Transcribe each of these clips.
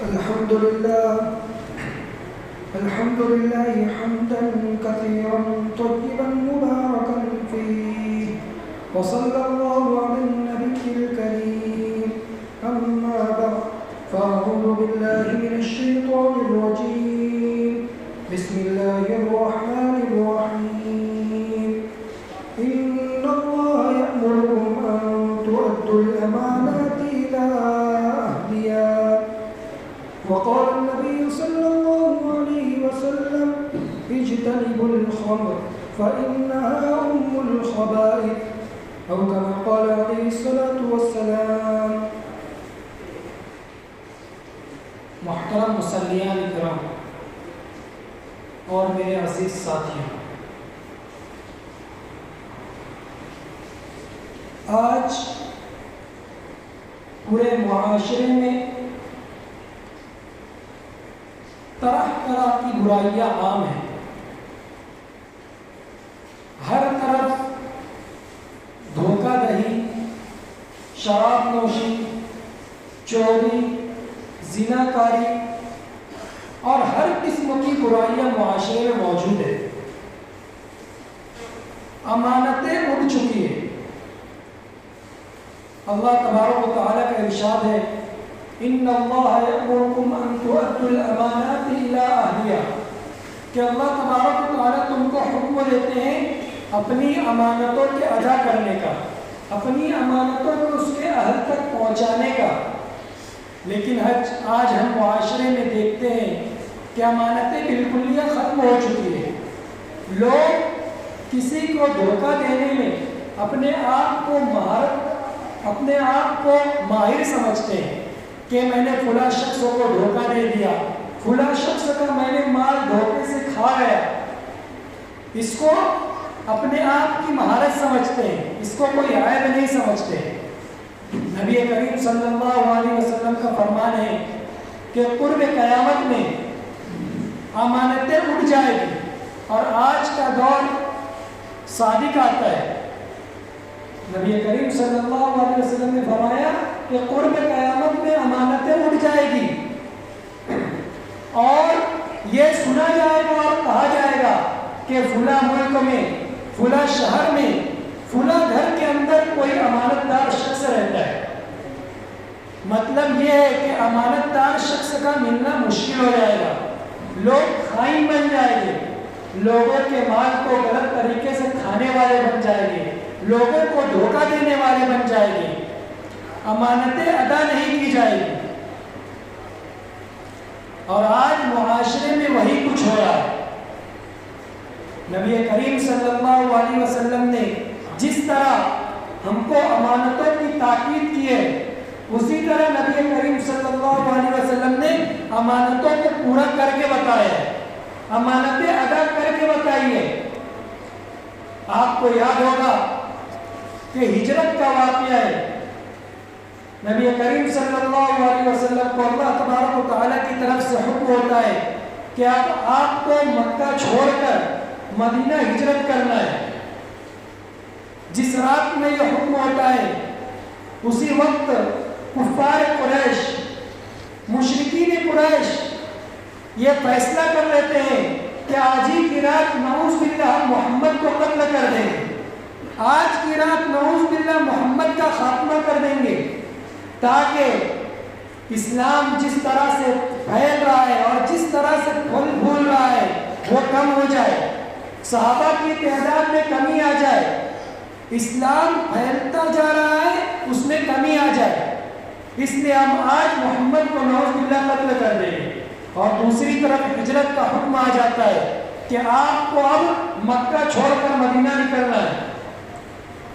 الحمد لله حمدا كثيرا طيبا مباركا فيه وصلى الله على النبي الكريم أما بعد فأعوذ بالله من الشيطان الرجيم بسم الله الرحمن الرحيم إن الله يأمركم أن تؤدوا الأمانات إلى أهلها وقال النبي صلى الله عليه وسلم اجتنبوا الخمر فإنها أم الخبائث أو كما قال عليه الصلاة والسلام. محترم مسلیان کرام اور میرے عزیز ساتھیوں، آج پورے معاشرے میں طرح طرح کی برائیاں عام ہیں. ہر طرف دھوکہ دہی، شراب نوشی، چوری، زنا کاری اور ہر قسم کی برائیاں معاشرے میں موجود ہیں. امانتیں اڑ چکی ہیں. اللہ تبارک و تعالیٰ کا ارشاد ہے ان اللہ یأمرکم ان تؤدوا الامانات الی اہلہا، کہ اللہ تبارک و تعالیٰ تم کو حکم دیتے ہیں اپنی امانتوں کے ادا کرنے کا، اپنی امانتوں کو اس کے اہل تک پہنچانے کا. لیکن آج ہم معاشرے میں دیکھتے ہیں کہ امانتیں بالکل ہی ختم ہو چکی ہیں. لوگ کسی کو دھوکہ دینے میں اپنے آپ کو ماہر سمجھتے ہیں کہ میں نے فلاں شخص کو دھوکہ دے دیا، فلاں شخص کا میں نے مال دھوکے سے کھا گیا. اس کو اپنے آپ کی مہارت سمجھتے ہیں، اس کو کوئی عیب نہیں سمجھتے. نبی کریم صلی اللہ علیہ وسلم کا فرمان ہے کہ قرب قیامت میں امانتیں اٹھ جائے گی. اور آج کا دور صادق آتا ہے. نبی کریم صلی اللہ علیہ وسلم نے فرمایا کہ قرب قیامت میں امانتیں اٹھ جائے گی اور یہ سنا جائے گا اور کہا جائے گا کہ فلاں ملک میں، فلاں شہر میں، فلاں گھر کے اندر کوئی امانت دار شخص رہتا ہے. مطلب یہ ہے کہ امانت دار شخص کا ملنا مشکل ہو جائے گا. لوگ خائن بن جائیں گے، لوگوں کے مال کو غلط طریقے سے کھانے والے بن جائیں گے، لوگوں کو دھوکہ دینے والے بن جائیں گے، امانتیں ادا نہیں کی جائے گی. اور آج معاشرے میں وہی کچھ ہو رہا ہے. نبی کریم صلی اللہ علیہ وسلم نے جس طرح ہم کو امانتوں کی تاکید کی ہے، اسی طرح نبی کریم صلی اللہ علیہ وسلم نے امانتوں کو پورا کر کے بتایا ہے، امانتیں ادا کر کے بتائی ہے. آپ کو یاد ہوگا کہ ہجرت کا واقعہ ہے. نبی کریم صلی اللہ علیہ وسلم کو اللہ تبارک و تعالیٰ کی طرف سے حکم ہوتا ہے کہ آپ کو مکہ چھوڑ کر مدینہ ہجرت کرنا ہے. جس رات میں یہ حکم ہوتا ہے اسی وقت کفار قریش، مشرکین قریش یہ فیصلہ کر لیتے ہیں کہ آج ہی کی رات نعوذ باللہ محمد کو قتل کر دیں گے، آج کی رات نعوذ باللہ محمد کا خاتمہ کر دیں گے، تاکہ اسلام جس طرح سے پھیل رہا ہے اور جس طرح سے پھول پھول رہا ہے وہ کم ہو جائے، صحابہ کی تعداد میں کمی آ جائے، اسلام پھیلتا جا رہا ہے اس میں کمی آ جائے. اس لیے ہم آج محمد کو نعوذ باللہ قتل کر دیں گے. اور دوسری طرف ہجرت کا حکم آ جاتا ہے کہ آپ کو اب مکہ چھوڑ کر مدینہ نکلنا ہے.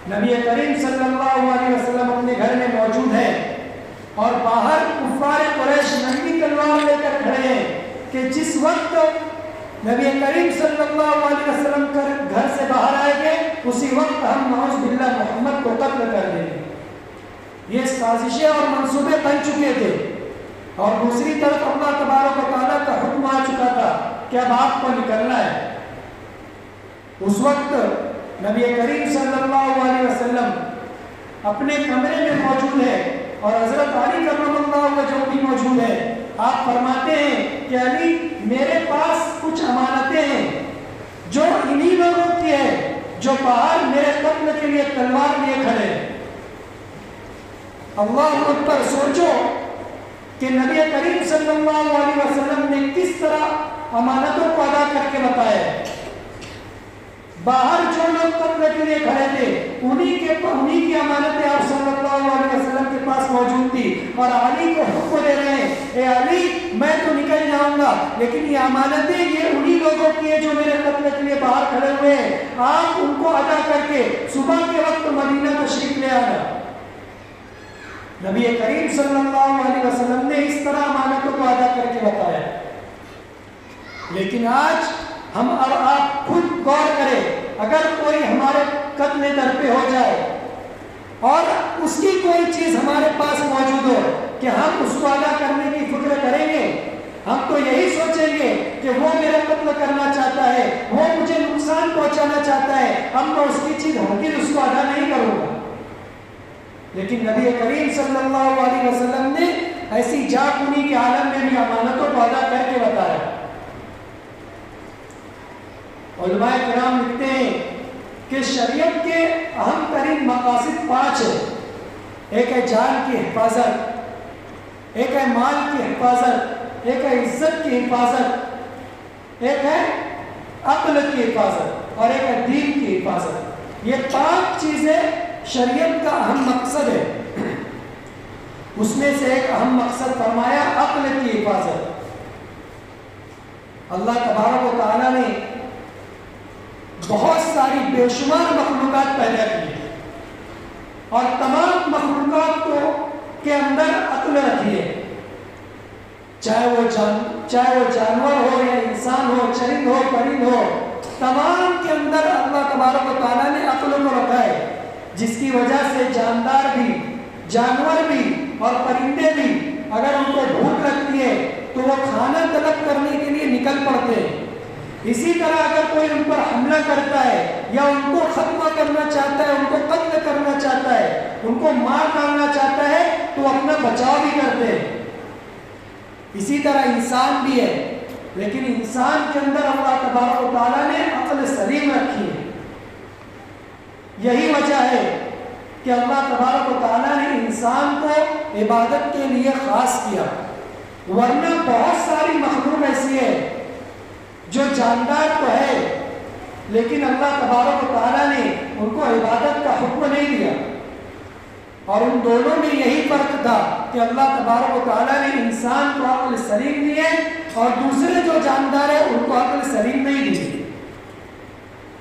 نبی کریم صلی اللہ علیہ وسلم اپنے گھر میں موجود ہیں اور باہر کفار قریش ننگی تلوار لے کر کھڑے ہیں کہ جس وقت نبی کریم صلی اللہ علیہ وسلم گھر سے باہر آئے گے اسی وقت ہم نعوذ باللہ محمد کو قتل کر دیں گے. یہ سازشیں اور منصوبے بن چکے تھے. اور دوسری طرف اللہ تبارک و تعالیٰ کا حکم آ چکا تھا کہ اب آپ کو نکلنا ہے. اس وقت نبی کریم صلی اللہ علیہ وسلم اپنے کمرے میں موجود ہے اور حضرت علی کرم اللہ وجہہ بھی موجود ہے. آپ فرماتے ہیں کہ علی میرے پاس کچھ امانتیں ہیں جو انہی لوگوں کی ہے جو باہر میرے قتل کے لیے تلوار لیے کھڑے ہیں۔ اللہ اکبر، سوچو کہ نبی کریم صلی اللہ علیہ وسلم نے کس طرح امانتوں کو ادا کر کے بتایا ہے۔ باہر جو لوگ قتل کے لیے کھڑے تھے انہی کی امانتیں آپ صلی اللہ علیہ وسلم کے پاس موجود تھی، اور علی کو حکم دے رہے ہیں اے علی میں تو نکل جاؤں گا لیکن یہ امانتیں یہ انہی لوگوں کی ہیں جو میرے قتل کے لیے باہر کھڑے ہوئے ہیں، آپ ان کو ادا کر کے صبح کے وقت مدینہ تشریف لے آنا۔ نبی کریم صلی اللہ علیہ وسلم نے اس طرح امانتوں کو ادا کر کے بتایا۔ لیکن آج ہم اور آپ خود غور کریں، اگر کوئی ہمارے قتل در پہ ہو جائے اور اس کی کوئی چیز ہمارے پاس موجود ہو کہ ہم اس کو ادا کرنے کی فکر کریں گے؟ ہم تو یہی سوچیں گے کہ وہ میرا قتل کرنا چاہتا ہے، وہ مجھے نقصان پہنچانا چاہتا ہے، اب میں اس کی چیز ہرگز اس کو ادا نہیں کروں گا۔ لیکن نبی کریم صلی اللہ علیہ وسلم نے ایسی جا کنی کے عالم میں بھی امانتوں کو ادا کر کے بتایا۔ علماء کرام لکھتے ہیں کہ شریعت کے اہم ترین مقاصد 5 ہیں۔ ایک ہے جان کی حفاظت، ایک ہے مال کی حفاظت، ایک ہے عزت کی حفاظت، ایک ہے عقل کی حفاظت اور ایک ہے دین کی حفاظت۔ یہ 5 چیزیں شریعت کا اہم مقصد ہے۔ اس میں سے ایک اہم مقصد فرمایا عقل کی حفاظت۔ اللہ تبارک و تعالیٰ نے بہت ساری بے شمار مخلوقات پیدا کی اور تمام مخلوقات کے اندر عقل رکھی ہے، چاہے وہ جانور ہو یا انسان ہو، چرند ہو، پرند ہو، تمام کے اندر اللہ تبارک و تعالیٰ نے عقل کو رکھا ہے، جس کی وجہ سے جاندار بھی، جانور بھی اور پرندے بھی اگر ان کو بھوک لگتی ہے تو وہ کھانا طلب کرنے کے لیے نکل پڑتے ہیں۔ اسی طرح اگر کوئی ان پر حملہ کرتا ہے یا ان کو ختم کرنا چاہتا ہے، ان کو قتل کرنا چاہتا ہے، ان کو مار ڈالنا چاہتا ہے تو اپنا بچاؤ بھی کرتے ہیں۔ اسی طرح انسان بھی ہے، لیکن انسان کے اندر اللہ تبارک و تعالیٰ نے عقل سلیم رکھی ہے۔ یہی وجہ ہے کہ اللہ تبارک و تعالیٰ نے انسان کو عبادت کے لیے خاص کیا، ورنہ بہت ساری مخلوق ایسی ہے جو جاندار تو ہے لیکن اللہ تبارک و تعالیٰ نے ان کو عبادت کا حکم نہیں دیا، اور ان دونوں میں یہی فرق تھا کہ اللہ تبارک و تعالیٰ نے انسان کو عقل سلیم دی ہے اور دوسرے جو جاندار ہیں ان کو عقل سلیم نہیں دی۔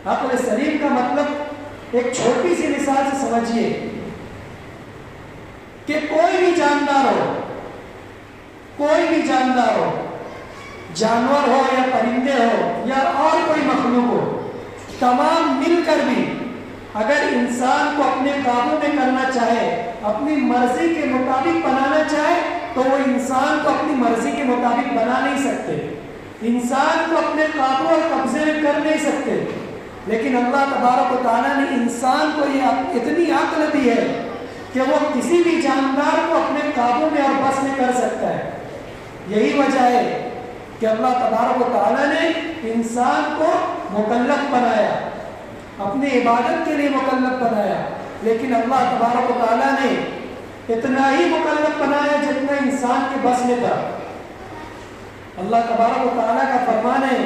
عقل سلیم کا مطلب ایک چھوٹی سی مثال سے سمجھیے کہ کوئی بھی جاندار ہو، جانور ہو یا پرندے ہو یا اور کوئی مخلوق ہو، تمام مل کر بھی اگر انسان کو اپنے قابو میں کرنا چاہے، اپنی مرضی کے مطابق بنانا چاہے تو وہ انسان کو اپنی مرضی کے مطابق بنا نہیں سکتے، انسان کو اپنے قابو اور قبضے میں کر نہیں سکتے۔ لیکن اللہ تبارک و تعالیٰ نے انسان کو یہ اتنی عقل دی ہے کہ وہ کسی بھی جاندار کو اپنے قابو میں اور بس میں کر سکتا ہے۔ یہی وجہ ہے کہ اللہ تبارک و تعالیٰ نے انسان کو مکلف بنایا، اپنی عبادت کے لیے مکلف بنایا، لیکن اللہ تبارک و تعالیٰ نے اتنا ہی مکلف بنایا جتنا انسان کے بس میں تھا۔ اللہ تبارک و تعالیٰ کا فرمان ہے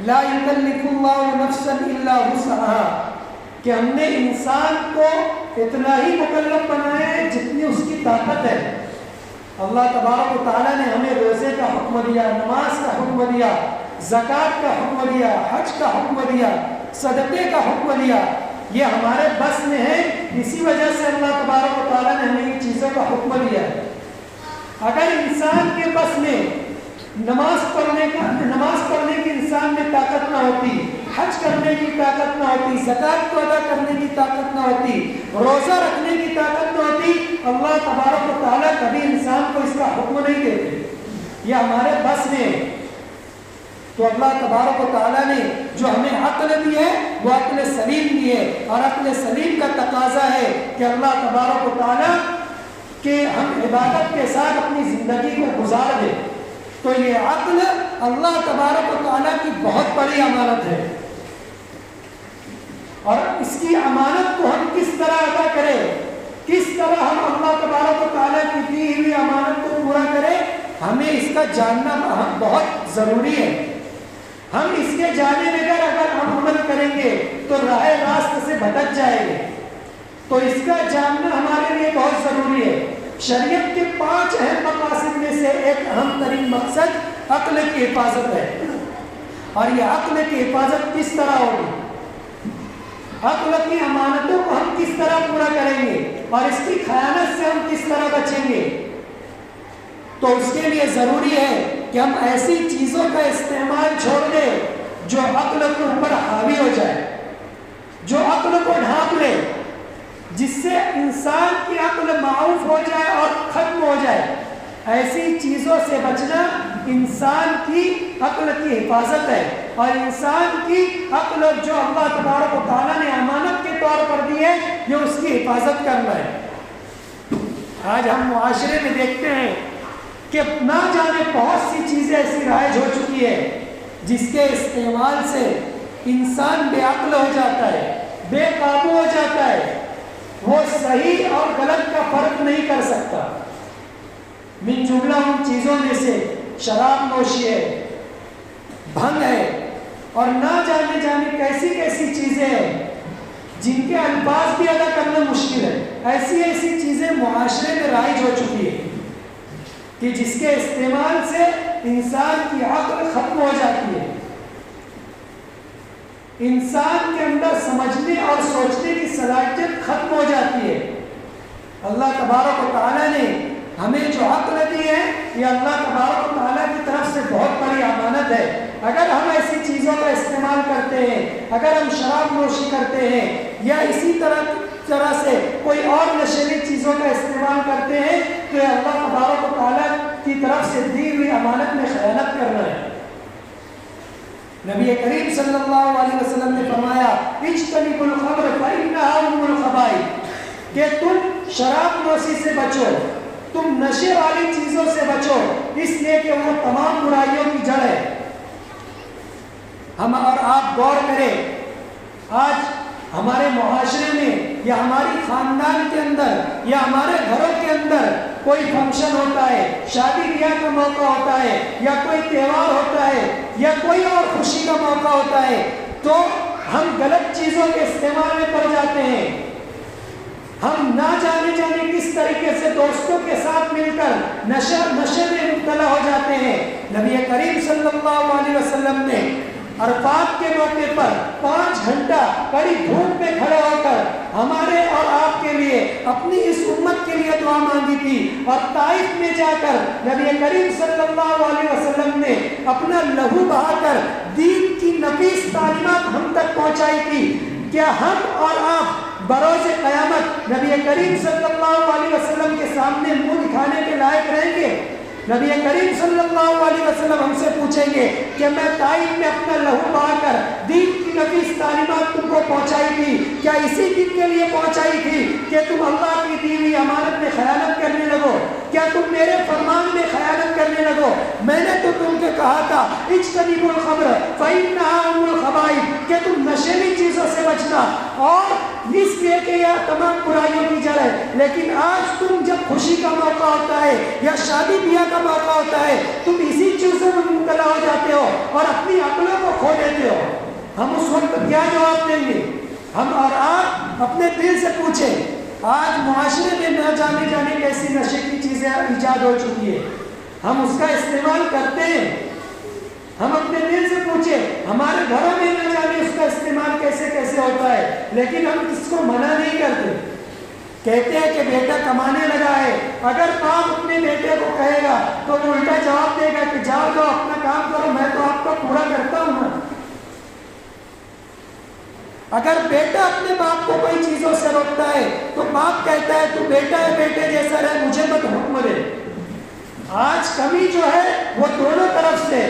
لا یکلف اللہ نفسا الا وسعها، کہ ہم نے انسان کو اتنا ہی مکلف بنایا ہے جتنی اس کی طاقت ہے۔ اللہ تبارک و تعالیٰ نے ہمیں روزے کا حکم دیا، نماز کا حکم دیا، زکوٰۃ کا حکم دیا، حج کا حکم دیا، صدقے کا حکم دیا، یہ ہمارے بس میں ہے، اسی وجہ سے اللہ تبارک و تعالیٰ نے ہمیں ان چیزوں کا حکم دیا ہے۔ اگر انسان کے بس میں نماز پڑھنے کی انسان میں طاقت نہ ہوتی، حج کرنے کی طاقت نہ ہوتی، زکوٰۃ کو ادا کرنے کی طاقت نہ ہوتی، روزہ رکھنے کی طاقت نہ ہوتی، اللہ تبارک و تعالیٰ کبھی انسان کو اس کا حکم نہیں دیتے، یہ ہمارے بس میں ہے۔ تو اللہ تبارک و تعالیٰ نے جو ہمیں عقل دی ہے وہ عقل سلیم دی ہے، اور عقل سلیم کا تقاضا ہے کہ اللہ تبارک و تعالیٰ کہ ہم عبادت کے ساتھ اپنی زندگی کو گزار دیں۔ تو یہ عقل اللہ تبارک و تعالیٰ کی بہت بڑی امانت ہے، اور اس کی امانت کو ہم کس طرح ادا کریں، کس طرح ہم اللہ تبارک و تعالیٰ کی دی ہوئی امانت کو پورا کریں، ہمیں اس کا جاننا بہت ضروری ہے۔ ہم اس کے جانے بغیر اگر ہم عمل کریں گے تو راہ راست سے بھٹک جائیں گے، تو اس کا جاننا ہمارے لیے بہت ضروری ہے۔ شریعت کے 5 اہم مقاصد میں سے ایک اہم ترین مقصد عقل کی حفاظت ہے، اور یہ عقل کی حفاظت کس طرح ہوگی، عقل کی امانتوں کو ہم کس طرح پورا کریں گے، اور اس کی خیانت سے ہم کس طرح بچیں گے۔ تو اس کے لیے ضروری ہے کہ ہم ایسی چیزوں کا استعمال چھوڑ دیں جو عقل کے اوپر حاوی ہو جائے، جو عقل کو ڈھانپ لے، جس سے انسان کی عقل معاف ہو جائے اور ختم ہو جائے۔ ایسی چیزوں سے بچنا انسان کی عقل کی حفاظت ہے، اور انسان کی عقل جو اللہ تبارک و تعالیٰ نے امانت کے طور پر دی ہے، یہ اس کی حفاظت کرنا ہے۔ آج ہم معاشرے میں دیکھتے ہیں کہ نہ جانے بہت سی چیزیں ایسی رائج ہو چکی ہے جس کے استعمال سے انسان بے عقل ہو جاتا ہے، بے قابو ہو جاتا ہے، وہ صحیح اور غلط کا فرق نہیں کر سکتا۔ من جملہ ان چیزوں میں سے شراب نوشی ہے، بھنگ ہے، اور نہ جانے کیسی کیسی چیزیں ہیں جن کے الفاظ بھی ادا کرنا مشکل ہے۔ ایسی چیزیں معاشرے میں رائج ہو چکی ہے کہ جس کے استعمال سے انسان کی عقل ختم ہو جاتی ہے، انسان کے اندر سمجھنے اور سوچنے کی صلاحیت ختم ہو جاتی ہے۔ اللہ تبارک و تعالیٰ نے ہمیں جو عقل دی ہے، یہ اللہ تبارک و تعالیٰ کی طرف سے بہت بڑی امانت ہے۔ اگر ہم ایسی چیزوں کا استعمال کرتے ہیں، اگر ہم شراب نوشی کرتے ہیں یا اسی طرح سے کوئی اور نشیلی چیزوں کا استعمال کرتے ہیں، تو یہ اللہ تبارک و تعالیٰ کی طرف سے دی ہوئی امانت میں خیانت کرنا ہے۔ نبی کریم صلی اللہ علیہ وسلم نے فرمایا اجتنبوا الخمر فإنها أم الخبائث، کہ تم شراب نوشی سے بچو، تم نشے والی چیزوں سے بچو، اس لیے کہ وہ تمام برائیوں کی جڑ ہے۔ ہم اور آپ غور کریں، آج ہمارے معاشرے میں یا ہماری خاندان کے اندر یا ہمارے گھروں کے اندر کوئی فنکشن ہوتا ہے، شادی بیاہ کا موقع ہوتا ہے، یا کوئی تہوار ہوتا ہے، یا کوئی اور خوشی کا موقع ہوتا ہے، تو ہم غلط چیزوں کے استعمال میں پڑ جاتے ہیں۔ ہم نہ جانے کس طریقے سے دوستوں کے ساتھ مل کر نشے میں مبتلا ہو جاتے ہیں۔ نبی کریم صلی اللہ علیہ وسلم نے عرفات کے موقع پر 5 گھنٹہ کڑی دھوپ میں کھڑے ہو کر ہمارے اور آپ کے لیے، اپنی اس امت کے لیے دعا مانگی تھی، اور طائف میں جا کر نبی کریم صلی اللہ علیہ وسلم نے اپنا لہو بہا کر دین کی نفیس تعلیمات ہم تک پہنچائی تھی۔ کیا ہم اور آپ بروز قیامت نبی کریم صلی اللہ علیہ وسلم کے سامنے منہ دکھانے کے لائق رہیں گے؟ نبی کریم صلی اللہ علیہ وسلم ہم سے پوچھیں گے کہ میں طائف میں اپنا لہو بہا کر دین کی نفیس تعلیمات تم کو پہنچائی تھی، کیا اسی دن کے لیے پہنچائی تھی کہ تم اللہ کی دی ہوئی امانت میں خیانت کرنے لگو؟ کیا تم میرے فرمان میں خیانت کرنے لگو؟ میں نے تو تم کو کہا تھا اجتنبوا الخمر فإنها أم الخبائث، کہ تم نشیلی چیزوں سے بچنا، اور اس لیے کہ یہ تمام برائیوں کی جڑ ہے۔ لیکن آج تم جب خوشی کا موقع ہوتا ہے یا شادی بیاہ کا موقع ہوتا ہے، تم اسی چیزوں میں مبتلا ہو جاتے ہو اور اپنی عقلوں کو کھو دیتے ہو۔ ہم اس وقت کیا جواب دیں گے؟ ہم اور آپ اپنے دل سے پوچھیں، آج معاشرے میں نہ جانے کیسی نشے کی چیزیں ایجاد ہو چکی ہے، ہم اس کا استعمال کرتے ہیں؟ ہم اپنے دل سے پوچھیں، ہمارے گھروں میں نہ جانے اس کا استعمال کیسے ہوتا ہے، لیکن ہم اس کو منع نہیں کرتے۔ کہتے ہیں کہ بیٹا کمانے لگا ہے، اگر باپ اپنے بیٹے کو کہے گا تو وہ الٹا جواب دے گا کہ جاؤ اپنا کام کرو، میں تو آپ کا پورا کرتا ہوں نا۔ اگر بیٹا اپنے باپ کو کوئی چیزوں سے روکتا ہے تو باپ کہتا ہے تو بیٹا ہے، بیٹے جیسا رہے، مجھے مت حکم دے۔ آج کمی جو ہے وہ دونوں طرف سے،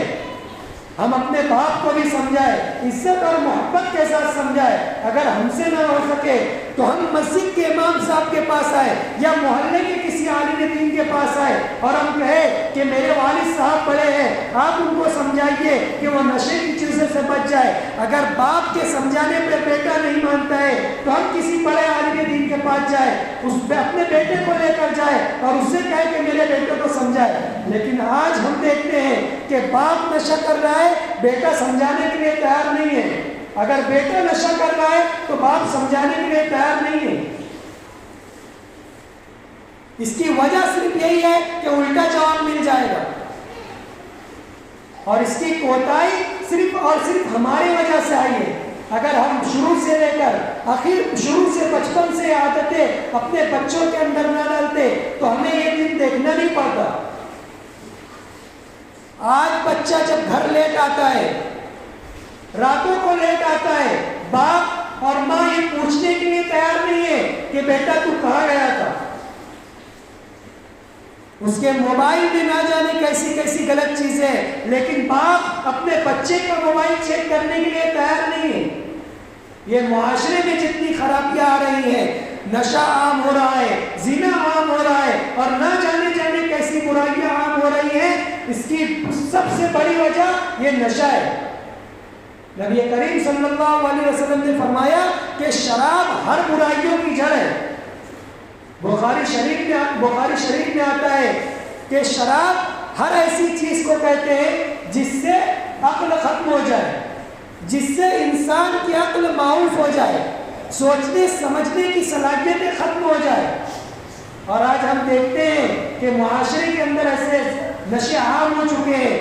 ہم اپنے باپ کو بھی سمجھائے، عزت اور محبت کے ساتھ سمجھائے۔ اگر ہم سے نہ ہو سکے تو ہم مسجد کے امام صاحب کے پاس آئے یا محلے کے کسی عالم دین کے پاس آئے جائے اور ہم کہیں کہ میرے والد صاحب بڑے ہیں، آپ ان کو سمجھائیے کہ وہ نشے کی چیزوں سے بچ جائے، اگر باپ کے سمجھانے پہ بیٹا نہیں مانتا ہے تو ہم کسی بڑے عالم دین کے پاس جائے، اس پہ اپنے بیٹے کو لے کر جائے اور اس سے کہے کہ میرے بیٹے کو سمجھائے۔ لیکن آج ہم دیکھتے ہیں کہ باپ نشہ کر رہا ہے، بیٹا سمجھانے کے لیے تیار نہیں ہے، اگر بیٹا نشہ کر رہا ہے تو باپ سمجھانے کے لیے تیار نہیں ہے۔ اس کی وجہ صرف یہی ہے کہ الٹا جواب مل جائے گا، اور اس کی کوتاہی صرف اور صرف ہماری وجہ سے آئی ہے۔ اگر ہم شروع سے لے کر شروع سے بچپن سے عادتیں اپنے بچوں کے اندر نہ ڈالتے تو ہمیں یہ دن دیکھنا نہیں پڑتا۔ آج بچہ جب گھر لیٹ آتا ہے، راتوں کو لیٹ آتا ہے، باپ اور ماں یہ پوچھنے کے لیے تیار نہیں ہے کہ بیٹا تو کہاں گیا تھا۔ اس کے موبائل میں نہ جانے کیسی کیسی غلط چیزیں ہیں، لیکن باپ اپنے بچے کا موبائل چیک کرنے کے لیے تیار نہیں ہے۔ یہ معاشرے میں جتنی خرابیاں آ رہی ہیں، نشہ عام ہو رہا ہے، زنا عام ہو رہا ہے، اور نہ جانے کیسی برائیاں عام ہو رہی ہیں، اس کی سب سے بڑی وجہ یہ نشہ ہے۔ نبی کریم صلی اللہ علیہ وسلم نے فرمایا کہ شراب ہر برائیوں کی جڑ ہے۔ بخاری شریف میں آتا ہے کہ شراب ہر ایسی چیز کو کہتے ہیں جس سے عقل ختم ہو جائے، جس سے انسان کی عقل معاف ہو جائے، سوچنے سمجھنے کی صلاحیتیں ختم ہو جائے۔ اور آج ہم دیکھتے ہیں کہ معاشرے کے اندر ایسے نشے عام ہو چکے ہیں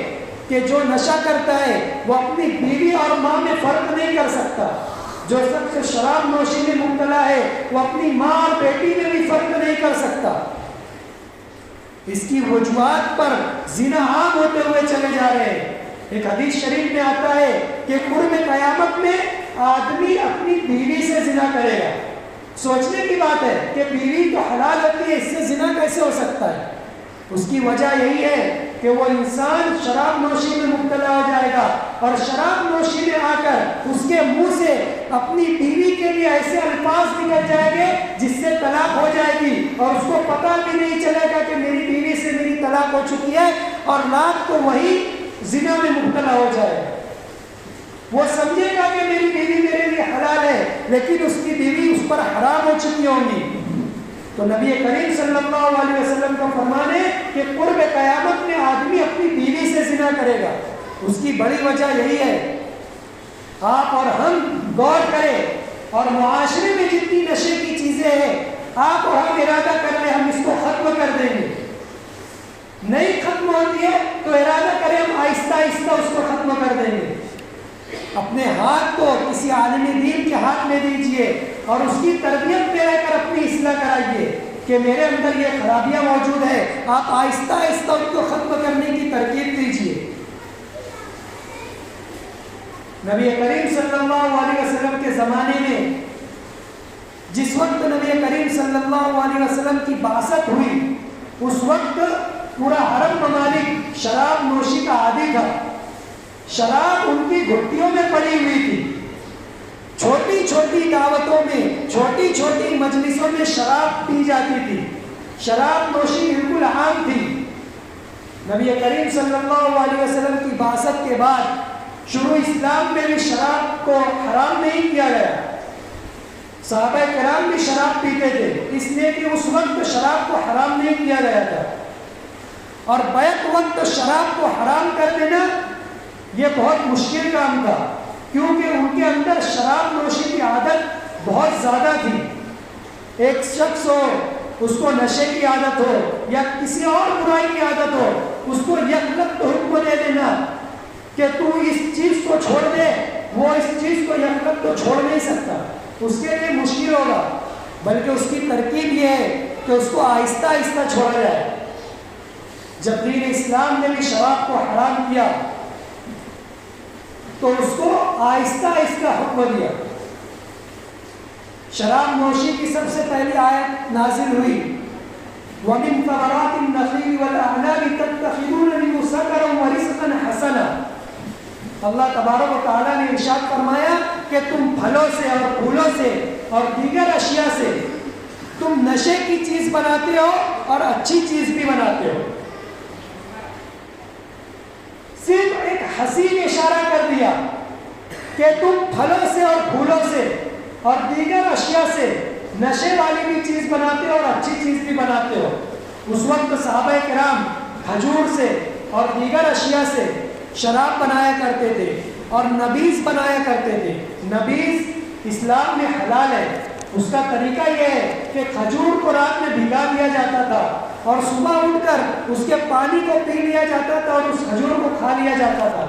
کہ جو نشہ کرتا ہے وہ اپنی بیوی اور ماں میں فرق نہیں کر سکتا، جو شخص شراب نوشی میں مبتلا ہے وہ اپنی ماں اور بیٹی میں بھی فرق نہیں کر سکتا۔ اس کی وجوہات پر زنا عام ہوتے ہوئے چلے جا رہے ہیں۔ ایک حدیث شریف میں آتا ہے کہ قرب قیامت میں آدمی اپنی بیوی سے زنا کرے گا۔ سوچنے کی بات ہے کہ بیوی تو حلال ہوتی ہے، اس سے زنا کیسے ہو سکتا ہے؟ اس کی وجہ یہی ہے کہ وہ انسان شراب نوشی میں مبتلا ہو جائے گا، اور شراب نوشی میں آ کر اس کے منہ سے اپنی بیوی کے لیے ایسے الفاظ نکل جائیں گے جس سے طلاق ہو جائے گی، اور اس کو پتہ بھی نہیں چلے گا کہ میری بیوی سے میری طلاق ہو چکی ہے، اور رات کو وہی زنا میں مبتلا ہو جائے گا۔ وہ سمجھے گا کہ میری بیوی میرے لیے حلال ہے، لیکن اس کی بیوی اس پر حرام ہو چکی ہوں گی۔ تو نبی کریم صلی اللہ علیہ وسلم کا فرمان ہے کہ قرب قیامت میں آدمی اپنی بیوی سے زنا کرے گا۔ اس کی بڑی وجہ یہی ہے۔ آپ اور ہم غور کریں، اور معاشرے میں جتنی نشے کی چیزیں ہیں، آپ اور ہم ارادہ کر لیں ہم اس کو ختم کر دیں گے، نہیں ختم ہوتی ہے تو ارادہ کریں ہم آہستہ آہستہ اس کو ختم کر دیں گے۔ اپنے ہاتھ کو کسی عالم دین کے ہاتھ میں دیجئے اور اس کی تربیت میں رہ کر اپنی اصلاح کرائیے کہ میرے اندر یہ خرابیاں موجود ہیں، آپ آہستہ آہستہ ان کو ختم کرنے کی ترغیب دیجئے۔ نبی کریم صلی اللہ علیہ وسلم کے زمانے میں جس وقت نبی کریم صلی اللہ علیہ وسلم کی بعثت ہوئی، اس وقت پورا حرم ممالک شراب نوشی کا عادی تھا۔ شراب ان کی گھٹیوں میں پڑی ہوئی تھی۔ چھوٹی چھوٹی دعوتوں میں، چھوٹی چھوٹی مجلسوں میں شراب پی جاتی تھی، شراب نوشی بالکل عام تھی۔ نبی کریم صلی اللہ علیہ وسلم کی بعثت کے بعد شروع اسلام میں بھی شراب کو حرام نہیں کیا گیا۔ صحابہ کرام بھی شراب پیتے تھے، اس لیے کہ اس وقت شراب کو حرام نہیں کیا گیا تھا، اور بیک وقت شراب کو حرام کر دینا یہ بہت مشکل کام تھا، کیونکہ ان کے اندر شراب نوشی کی عادت بہت زیادہ تھی۔ ایک شخص ہو، اس کو نشے کی عادت ہو یا کسی اور برائی کی عادت ہو، اس کو یکلخت حکم دے دینا کہ تو اس چیز کو چھوڑ دے، وہ اس چیز کو یکلخت تو چھوڑ نہیں سکتا، اس کے لیے مشکل ہوگا، بلکہ اس کی ترکیب یہ ہے کہ اس کو آہستہ آہستہ چھوڑا جائے۔ جب دین اسلام نے بھی شراب کو حرام کیا تو اس کو آہستہ آہستہ حکم دیا۔ شراب نوشی کی سب سے پہلی آیت نازل ہوئی، وَمِن ثَمَرَاتِ النَّخِيلِ وَالْأَعْنَابِ تَتَّخِذُونَ مِنْهُ سَكَرًا وَرِزْقًا حَسَنًا۔ اللہ تبارک و تعالیٰ نے ارشاد فرمایا کہ تم پھلوں سے اور پھولوں سے اور دیگر اشیاء سے تم نشے کی چیز بناتے ہو اور اچھی چیز بھی بناتے ہو. صرف ایک حسین اشارہ کر دیا کہ تم پھلوں سے اور پھولوں سے اور دیگر اشیاء سے نشے والی بھی چیز بناتے ہو اور اچھی چیز بھی بناتے ہو. اس وقت صحابہ کرام کھجور سے اور دیگر اشیاء سے شراب بنایا کرتے تھے اور نبیذ بنایا کرتے تھے. نبیذ اسلام میں حلال ہے. اس کا طریقہ یہ ہے کہ کھجور کو رات میں بھگا دیا جاتا تھا اور صبح اٹھ کر اس کے پانی کو پی لیا جاتا تھا اور اس کھجور کو کھا لیا جاتا تھا.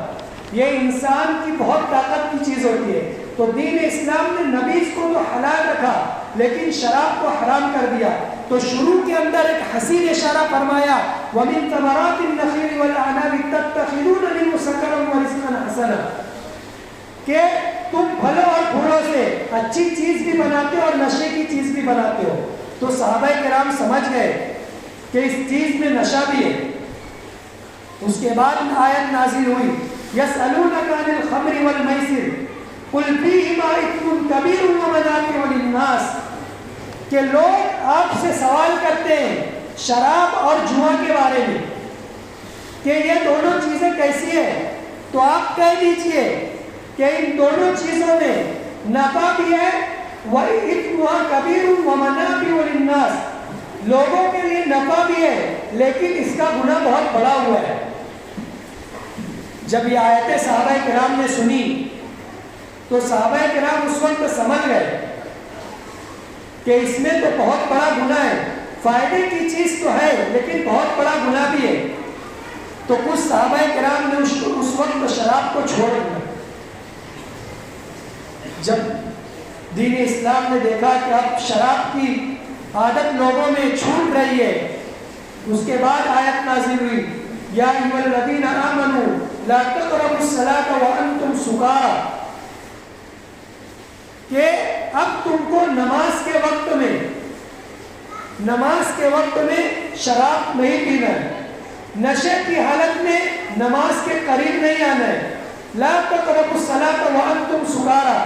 یہ انسان کی بہت طاقت کی چیز ہوتی ہے. تو دین اسلام نے نبیذ کو تو حلال رکھا لیکن شراب کو حرام کر دیا. تو شروع کے اندر ایک حسین اشارہ فرمایا وَمِن ثَمَرَاتِ النَّخِيلِ وَالْأَعْنَابِ تَتَّخِذُونَ مِنْهُ سَكَرًا وَرِزْقًا حَسَنًا کہ تم پھلوں اور پھولوں سے اچھی چیز بھی بناتے ہو اور نشے کی چیز بھی بناتے ہو. تو صحابہ کرام سمجھ گئے کہ اس چیز میں نشہ بھی ہے. اس کے بعد آیت نازل ہوئی يَسْأَلُونَكَ عَنِ الْخَمْرِ وَالْمَيْسِرِ قُلْ فِيهِمَا إِثْمٌ كَبِيرٌ وَمَنَافِعُ لِلنَّاسِ کہ لوگ آپ سے سوال کرتے ہیں شراب اور جوا کے بارے میں کہ یہ دونوں چیزیں کیسی ہیں. تو آپ کہہ دیجئے کہ ان دونوں چیزوں میں نفع بھی ہے وَإِثْمُهَا كَبِيرٌ وَمَنَافِعُ لِلنَّاسِ لوگوں کے لیے نفع بھی ہے لیکن اس کا گناہ بہت بڑا ہوا ہے. جب یہ آیتیں صحابہ کرام نے سنی تو صحابہ کرام اس وقت سمجھ گئے کہ اس میں تو بہت بڑا گناہ ہے. فائدے کی چیز تو ہے لیکن بہت بڑا گناہ بھی ہے. تو کچھ صحابہ کرام نے اس وقت شراب کو چھوڑ دیا. جب دین اسلام نے دیکھا کہ اب شراب کی عادت لوگوں میں چھوٹ رہی ہے اس کے بعد آیت نازل ہوئی یا ایھا الذین آمنوا لا تقربوا الصلاۃ وانتم سکارى کہ اب تم کو نماز کے وقت میں شراب نہیں پینا ہے. نشے کی حالت میں نماز کے قریب نہیں آنا ہے. لا تقربوا الصلاۃ وانتم سکارى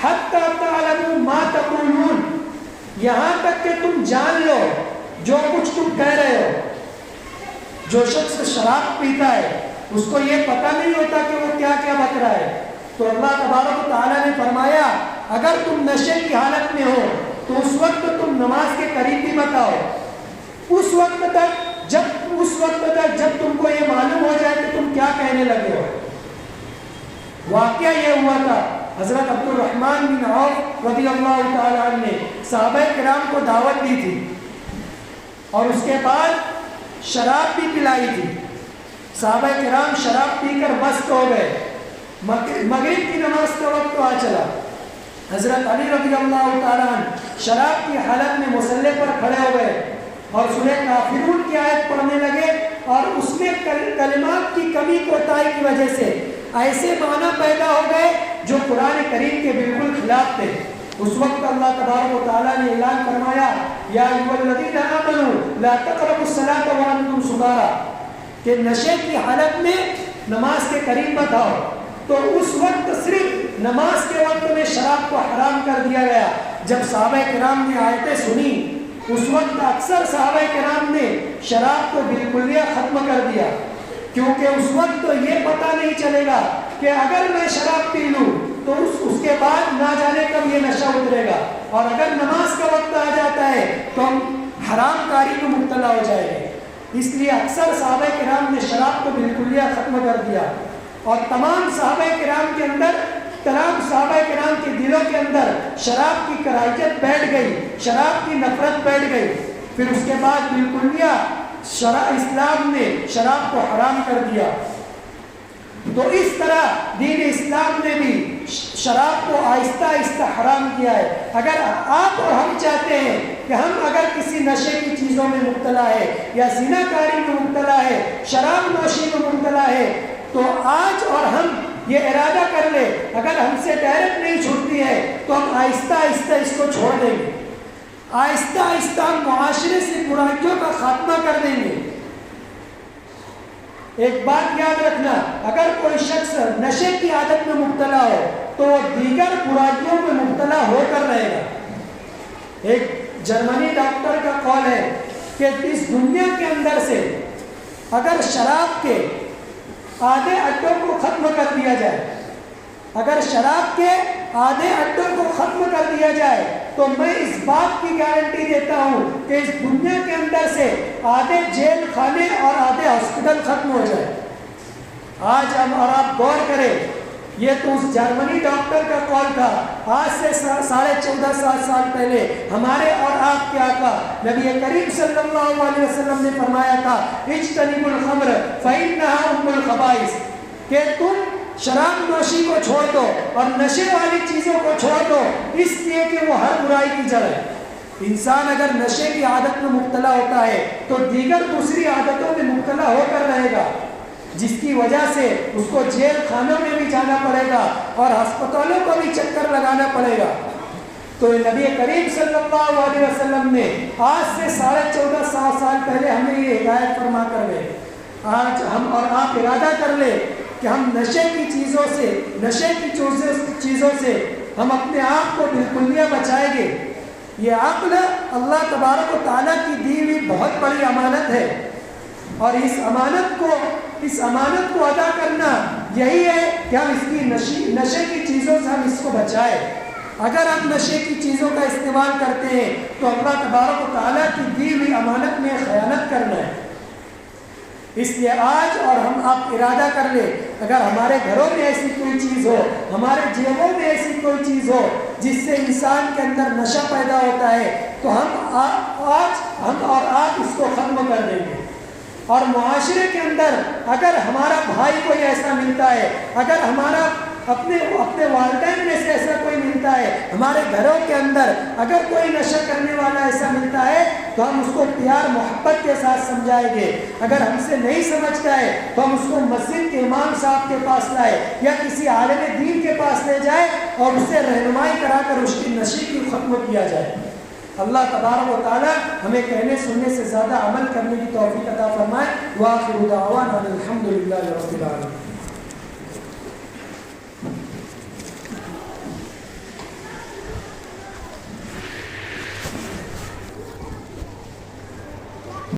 حتی تعلموا ما تقولون یہاں تک کہ تم جان لو جو کچھ تم کہہ رہے ہو. جو شخص شراب پیتا ہے اس کو یہ پتہ نہیں ہوتا کہ وہ کیا کیا بک رہا ہے. تو اللہ تبارک و تعالیٰ نے فرمایا اگر تم نشے کی حالت میں ہو تو اس وقت تم نماز کے قریب بھی مت آؤ. اس وقت تک جب تم کو یہ معلوم ہو جائے کہ تم کیا کہنے لگے ہو. واقعہ یہ ہوا تھا حضرت عبد الرحمن بن عوف رضی اللہ تعالیٰ عنہ نے صحابہ کرام کو دعوت دی تھی اور اس کے بعد شراب بھی پلائی تھی. صحابہ کرام شراب پی کر مست ہو گئے. مغرب کی نماز کا وقت آ چلا. حضرت علی رضی اللہ تعالیٰ عنہ شراب کی حالت میں مصلی پر کھڑے ہو گئے اور سورہ کافرون کی آیت پڑھنے لگے اور اس میں کلمات کی کمی کوتاہی کی وجہ سے ایسے معنی پیدا ہو گئے جو قرآن کریم کے بالکل خلاف تھے. اس وقت اللہ تبارک و تعالیٰ نے اعلان فرمایا یا ایھا الذین آمنوا لا تقربوا الصلاۃ وانتم سکارى کہ نشے کی حالت میں نماز کے قریب مت آؤ. تو اس وقت صرف نماز کے وقت میں شراب کو حرام کر دیا گیا. جب صحابہ کرام نے آیتیں سنی اس وقت اکثر صحابہ کرام نے شراب کو بالکل ختم کر دیا کیونکہ اس وقت تو یہ پتہ نہیں چلے گا کہ اگر میں شراب پی لوں تو اس کے بعد نہ جانے کب یہ نشہ اترے گا اور اگر نماز کا وقت آ جاتا ہے تو ہم حرام کاری میں مبتلا ہو جائیں گے. اس لیے اکثر صحابہ کرام نے شراب کو بالکل ختم کر دیا اور تمام صحابہ کرام کے اندر صحابہ کرام کے دلوں کے اندر شراب کی کراہیت بیٹھ گئی, شراب کی نفرت بیٹھ گئی. پھر اس کے بعد بالکل اسلام نے شراب کو حرام کر دیا. تو اس طرح دین اسلام نے بھی شراب کو آہستہ آہستہ حرام کیا ہے. اگر آپ اور ہم چاہتے ہیں کہ ہم اگر کسی نشے کی چیزوں میں مبتلا ہے یا زنا کاری میں مبتلا ہے, شراب نوشی میں مبتلا ہے, تو آج اور ہم یہ ارادہ کر لے اگر ہم سے ڈائریکٹ نہیں چھوٹتی ہے تو ہم آہستہ آہستہ اس کو چھوڑ دیں گے. آہستہ آہستہ ہم معاشرے سے برائیوں کا خاتمہ کر دیں گے. ایک بات یاد رکھنا, اگر کوئی شخص نشے کی عادت میں مبتلا ہو تو وہ دیگر برائیوں میں مبتلا ہو کر رہے گا. ایک جرمنی ڈاکٹر کا قول ہے کہ اس دنیا کے اندر سے اگر شراب کے آدھے اڈوں کو ختم کر دیا جائے، اگر شراب کے آدھے اڈوں کو ختم کر دیا جائے تو میں اس بات کی گارنٹی دیتا ہوں کہ اس دنیا کے اندر سے آدھے جیل خانے اور آدھے ہاسپٹل ختم ہو جائے۔ آج ہم اور آپ غور کریں، یہ تو اس جرمنی ڈاکٹر کا قول تھا، آج سے 14.5 سال پہلے ہمارے اور آپ کے آقا نبی کریم صلی اللہ علیہ وسلم نے فرمایا تھا اجتنبوا الخمر فإنها أم الخبائث، کہ تم شراب نوشی کو چھوڑ دو اور نشے والی چیزوں کو چھوڑ دو، اس لیے کہ وہ ہر برائی کی جڑ ہے۔ انسان اگر نشے کی عادت میں مبتلا ہوتا ہے تو دیگر دوسری عادتوں میں مبتلا ہو کر رہے گا، جس کی وجہ سے اس کو جیل خانوں میں بھی جانا پڑے گا اور ہسپتالوں کو بھی چکر لگانا پڑے گا۔ تو نبی کریم صلی اللہ علیہ وسلم نے آج سے 14.5 سال پہلے ہمیں یہ ہدایت فرما کر گئے۔ آج ہم اور آپ ارادہ کر لیں کہ ہم نشے کی چیزوں سے ہم اپنے آپ کو بالکلیہ بچائیں گے۔ یہ عقل اللہ تبارک و تعالیٰ کی دی ہوئی بہت بڑی امانت ہے، اور اس امانت کو ادا کرنا یہی ہے کہ ہم اس کی نشے کی چیزوں سے ہم اس کو بچائیں۔ اگر ہم نشے کی چیزوں کا استعمال کرتے ہیں تو اللہ تبارک و تعالیٰ کی دی ہوئی امانت میں خیانت کرنا ہے۔ اس لیے آج اور ہم آپ ارادہ کر لیں، اگر ہمارے گھروں میں ایسی کوئی چیز ہو، ہمارے جیبوں میں ایسی کوئی چیز ہو جس سے انسان کے اندر نشہ پیدا ہوتا ہے، تو ہم اور آپ اس کو ختم کر دیں گے۔ اور معاشرے کے اندر اگر ہمارا بھائی کوئی ایسا ملتا ہے، اگر ہمارا اپنے والدین میں سے ایسا کوئی ملتا ہے، ہمارے گھروں کے اندر اگر کوئی نشہ کرنے والا ایسا ملتا ہے تو ہم اس کو پیار محبت کے ساتھ سمجھائیں گے۔ اگر ہم سے نہیں سمجھتا ہے تو ہم اس کو مسجد کے امام صاحب کے پاس لائے یا کسی عالم دین کے پاس لے جائے اور اسے رہنمائی کرا کر اس کی نشے کی ختم کیا جائے۔ اللہ تبارک و تعالی ہمیں کہنے سننے سے زیادہ عمل کرنے کی توفیق عطا فرمائے۔ وآخر دعوانا الحمدللہ رب العالمین۔